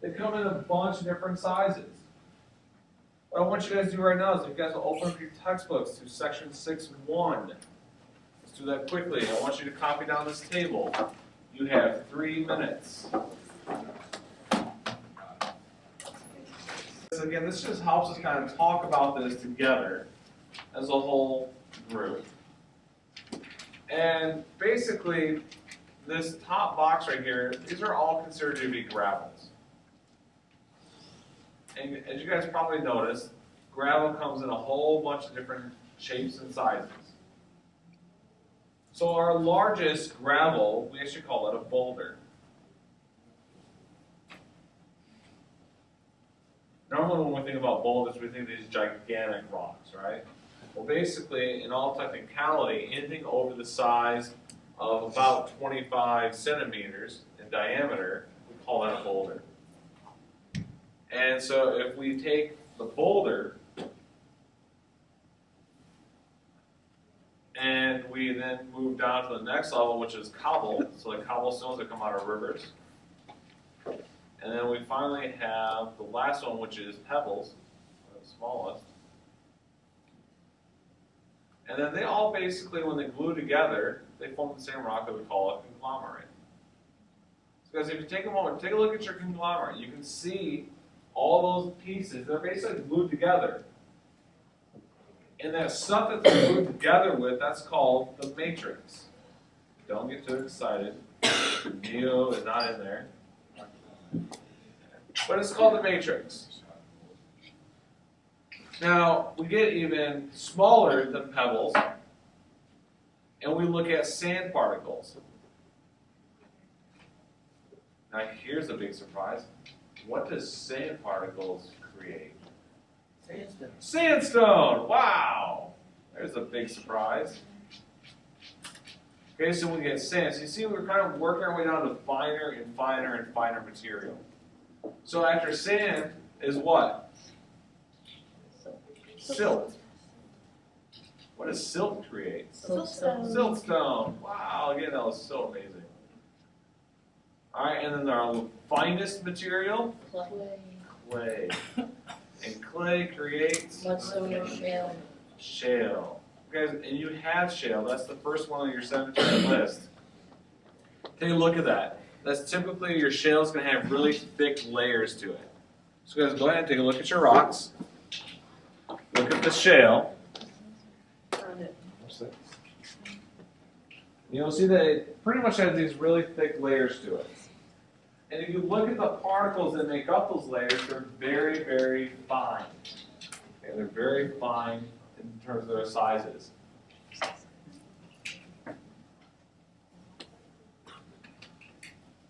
They come in a bunch of different sizes. What I want you guys to do right now is you guys will open up your textbooks to section 6.1. Let's do that quickly. I want you to copy down this table. You have 3 minutes. So again, this just helps us kind of talk about this together as a whole group. And basically, this top box right here, these are all considered to be gravels. And as you guys probably noticed, gravel comes in a whole bunch of different shapes and sizes. So our largest gravel, we actually call it a boulder. Normally when we think about boulders, we think of these gigantic rocks, right? Well, basically, in all technicality, anything over the size of about 25 centimeters in diameter, we call that a boulder. And so if we take the boulder and we then move down to the next level, which is cobble, so like cobblestones that come out of rivers. And then we finally have the last one, which is pebbles, the smallest. And then they all basically, when they glue together, they form the same rock that we call a conglomerate. So guys, if you take a moment, take a look at your conglomerate. You can see all those pieces, they're basically glued together. And that stuff that they're glued together with, that's called the matrix. Don't get too excited. Neo is not in there. But it's called the matrix. Now, we get even smaller than pebbles, and we look at sand particles. Now, here's a big surprise. What does sand particles create? Sandstone. Sandstone! Wow! There's a big surprise. Okay, so we get sand. So you see we're kind of working our way down to finer and finer and finer material. So after sand is what? Silt. What does silt create? Siltstone. Siltstone. Wow, again, that was so amazing. All right, and then our finest material? Clay. And clay creates? Mudstone or shale. Shale. Guys, and you have shale. That's the first one on your cemetery list. Take a look at that. That's typically your shale is going to have really thick layers to it. So guys, go ahead and take a look at your rocks. Look at the shale. You'll see that it pretty much has these really thick layers to it. And if you look at the particles that make up those layers, they're very, very fine. Okay, they're very fine in terms of their sizes.